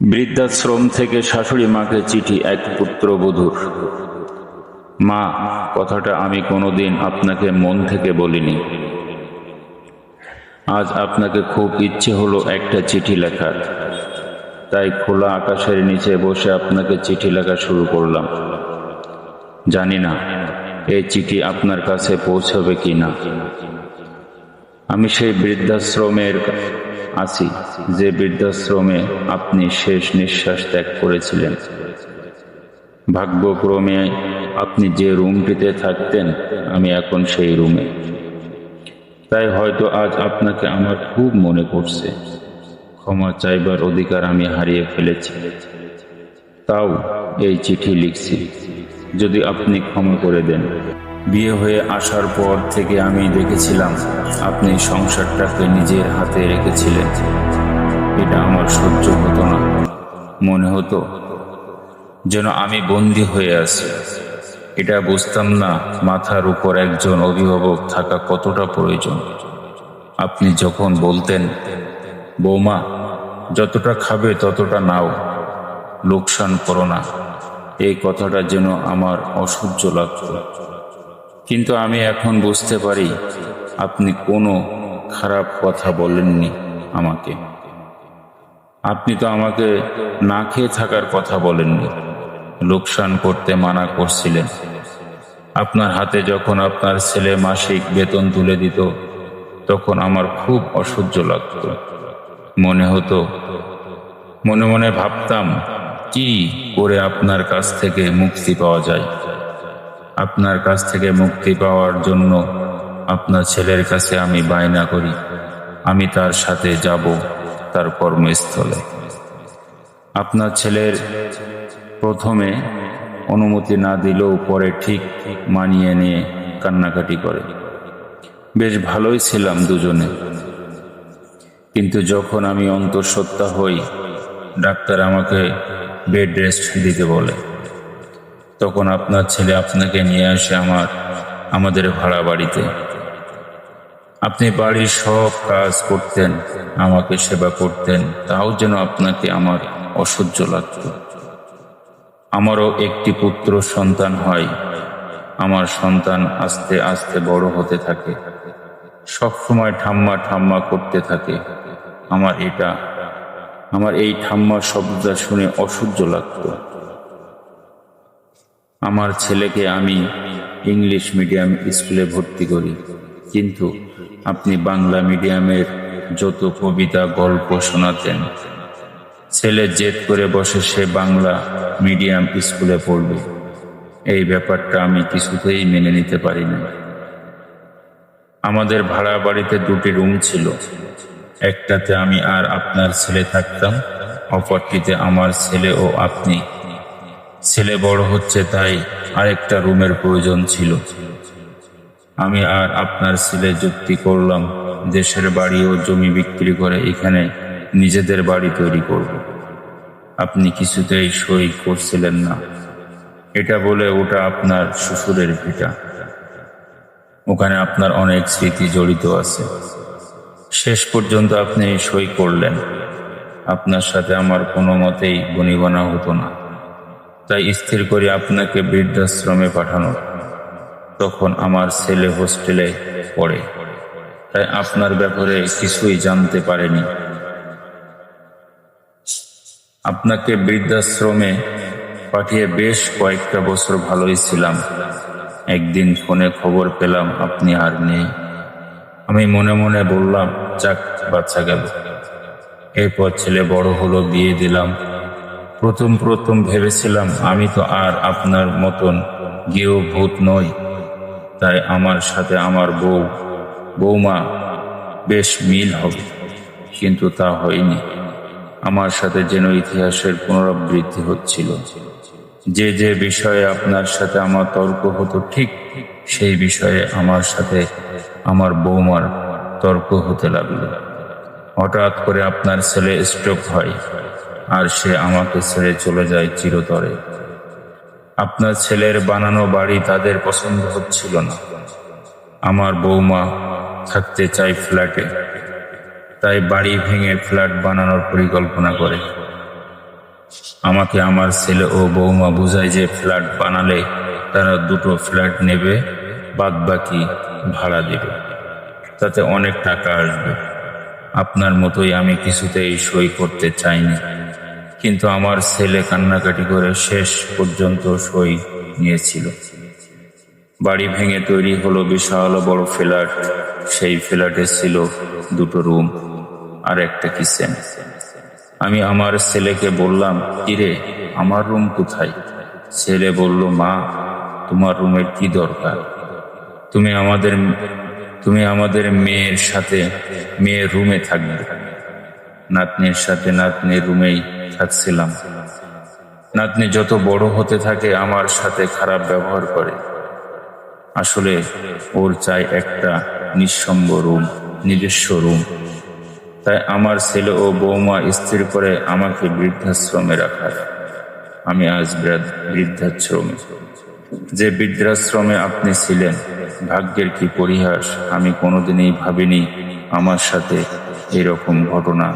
বৃদ্ধাশ্রম থেকে শাশুড়ি মাকে চিঠি এক পুত্রবধূর। মা, কথাটা আমি কোনোদিন আপনাকে মন থেকে বলিনি। আজ আপনাকে খুব ইচ্ছে হলো একটা চিঠি লেখার, তাই খোলা আকাশের নিচে বসে আপনাকে চিঠি লেখা শুরু করলাম। জানি না এই চিঠি আপনার কাছে পৌঁছবে কি না। আমি সেই বৃদ্ধাশ্রমের আছি, যে বৃদ্ধাশ্রমে আপনি শেষ নিঃশ্বাস ত্যাগ করেছিলেন। ভাগ্যক্রমে আপনি যে রুমটিতে থাকতেন, আমি এখন সেই রুমে। তাই হয়তো আজ আপনাকে আমার খুব মনে পড়ছে। ক্ষমা চাইবার অধিকার আমি হারিয়ে ফেলেছি, তাও এই চিঠি লিখছি, যদি আপনি ক্ষমা করে দেন। বিয়ে হয়ে আসার পর থেকে আমি দেখেছিলাম আপনি সংসারটাকে নিজের হাতে রেখেছিলেন। এটা আমার সহ্য হতো না। মনে হতো যেন আমি বন্দী হয়ে আছি। এটা বুঝতাম না মাথার উপর একজন অভিভাবক থাকা কতটা প্রয়োজন। আপনি যখন বলতেন, বৌমা, যতটা খাবে ততটা নাও, লোকসান করো না, এই কথাটা যেন আমার অসহ্য লাগত। কিন্তু আমি এখন বুঝতে পারি আপনি কোনো খারাপ কথা বলেননি আমাকে। আপনি তো আমাকে না খেয়ে থাকার কথা বলেননি, লোকসান করতে মানা করছিলেন। আপনার হাতে যখন আপনার ছেলে মাসিক বেতন তুলে দিত, তখন আমার খুব অসহ্য লাগত। মনে হতো, মনে মনে ভাবতাম কি করে আপনার কাছ থেকে মুক্তি পাওয়া যায়। আপনার কাছ থেকে মুক্তি পাওয়ার জন্য আপনার ছেলের কাছে আমি বায়না করি, আমি তার সাথে যাব তার কর্মস্থলে। আপনার ছেলের প্রথমে অনুমতি না দিলেও পরে ঠিক মানিয়ে নিয়ে কান্নাকাটি করে। বেশ ভালোই ছিলাম দুজনে। কিন্তু যখন আমি অন্তঃসত্ত্বা হই, ডাক্তার আমাকে বেড রেস্ট দিতে বলে, তখন আপনার ছেলে আপনাকে নিয়ে আসে আমাদের ভাড়া বাড়িতে। আপনি বাড়ির সব কাজ করতেন, আমাকে সেবা করতেন, তাও যেন আপনাকে আমার অসহ্য লাগত। আমারও একটি পুত্র সন্তান হয়। আমার সন্তান আস্তে আস্তে বড় হতে থাকে, সবসময় ঠাম্মা ঠাম্মা করতে থাকে। আমার এই ঠাম্মা শব্দটা শুনে অসহ্য লাগত। আমার ছেলেকে আমি ইংলিশ মিডিয়াম স্কুলে ভর্তি করি, কিন্তু আপনি বাংলা মিডিয়ামের যত কবিতা গল্প শোনাতেন, ছেলে জেদ করে বসে সে বাংলা মিডিয়াম স্কুলে পড়বে। এই ব্যাপারটা আমি কিছুতেই মেনে নিতে পারিনি। আমাদের ভাড়া বাড়িতে দুটি রুম ছিল, একটাতে আমি আর আপনার ছেলে থাকতাম, অপরটিতে আমার ছেলে ও আপনি। ছেলে বড় হচ্ছে, তাই আরেকটা রুমের প্রয়োজন ছিল। আমি আর আপনার ছেলে যুক্তি করলাম, দেশের বাড়ি ও জমি বিক্রি করে এখানে নিজেদের বাড়ি তৈরি করব। আপনি কিছুতেই সই করছিলেন না। এটা বলে ওটা আপনার শ্বশুরের ভিটা, ওখানে আপনার অনেক স্মৃতি জড়িত আছে। শেষ পর্যন্ত আপনি সই করলেন। আপনার সাথে আমার কোনো মতেই বনিবনা হতো না, তাই স্থির করি আপনাকে বৃদ্ধাশ্রমে পাঠানো। তখন আমার ছেলে হোস্টেলে পড়ে, তাই আপনার ব্যাপারে কিছুই জানতে পারেনি। আপনাকে বৃদ্ধাশ্রমে পাঠিয়ে বেশ কয়েকটা বছর ভালোই ছিলাম। একদিন ফোনে খবর পেলাম আপনি আর নেই। আমি মনে মনে বললাম, যাক, বাচ্চা গেল। এরপর ছেলে বড় হলো, বিয়ে দিলাম। প্রথম ভেবেছিলাম আমি তো আর আপনার মতন গেও ভূত নই, তাই আমার সাথে আমার বৌমা বেশ মিল হবে। কিন্তু তা হয়নি। আমার সাথে যেন ইতিহাসের পুনরাবৃত্তি হচ্ছিল। যে বিষয়ে আপনার সাথে আমার তর্ক হতো, ঠিক সেই বিষয়ে আমার সাথে আমার বৌমার তর্ক হতে লাগলো। হঠাৎ করে আপনার ছেলে স্ট্রোক হয়, আর সে আমাকে ছেড়ে চলে যায় চিরতরে। আপনার ছেলের বানানো বাড়ি তাদের পছন্দ হচ্ছিল না। আমার বৌমা থাকতে চায় ফ্ল্যাটে, তাই বাড়ি ভেঙে ফ্ল্যাট বানানোর পরিকল্পনা করে। আমাকে আমার ছেলে ও বৌমা বুঝায় যে ফ্ল্যাট বানালে তারা দুটো ফ্ল্যাট নেবে, বাদ বাকি ভাড়া দেবে, তাতে অনেক টাকা আসবে। আপনার মতোই আমি কিছুতেই সই করতে চাইনি, কিন্তু আমার ছেলে কান্নাকাটি করে শেষ পর্যন্ত সই নিয়েছিল। বাড়ি ভেঙে তৈরি হলো বিশাল বড় ফ্ল্যাট। সেই ফ্ল্যাটে ছিল দুটো রুম আর একটা কিচেন। আমি আমার ছেলেকে বললাম, কিরে, আমার রুম কোথায়? ছেলে বলল, মা, তোমার রুমের কি দরকার? তুমি আমাদের মেয়ের সাথে মেয়ের রুমে থাকবে। নাতনির সাথে নাতনির রুমেই থাকছিলাম। নাতনি যত বড় হতে থাকে আমার সাথে খারাপ ব্যবহার করে। আসলে ওর চাই একটা নিঃসঙ্গ রুম, নিজস্ব রুম। তাই আমার ছেলে ও বৌমা স্থির করে আমাকে বৃদ্ধাশ্রমে রাখার। আমি আজ বৃদ্ধাশ্রমে। যে বৃদ্ধাশ্রমে আপনি ছিলেন, ভাগ্যের কি পরিহাস, আমি কোনোদিনই ভাবিনি আমার সাথে এরকম ঘটনা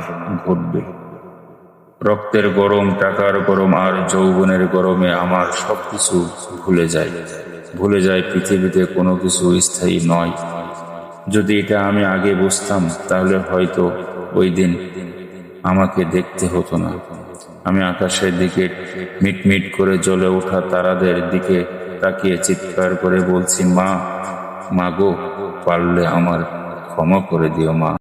ঘটবে। রক্তের গরম, টাকার গরম আর যৌবনের গরমে আমার সবকিছু ভুলে যায় পৃথিবীতে কোনো কিছু স্থায়ী নয়। যদি এটা আমি আগে বুঝতাম, তাহলে হয়তো ওই দিন আমাকে দেখতে হতো না। আমি আকাশের দিকে মিটমিট করে জ্বলে ওঠা তারাদের দিকে তাকিয়ে চিৎকার করে বলছি, মা, মা গো, পারলে আমার ক্ষমা করে দিও মা।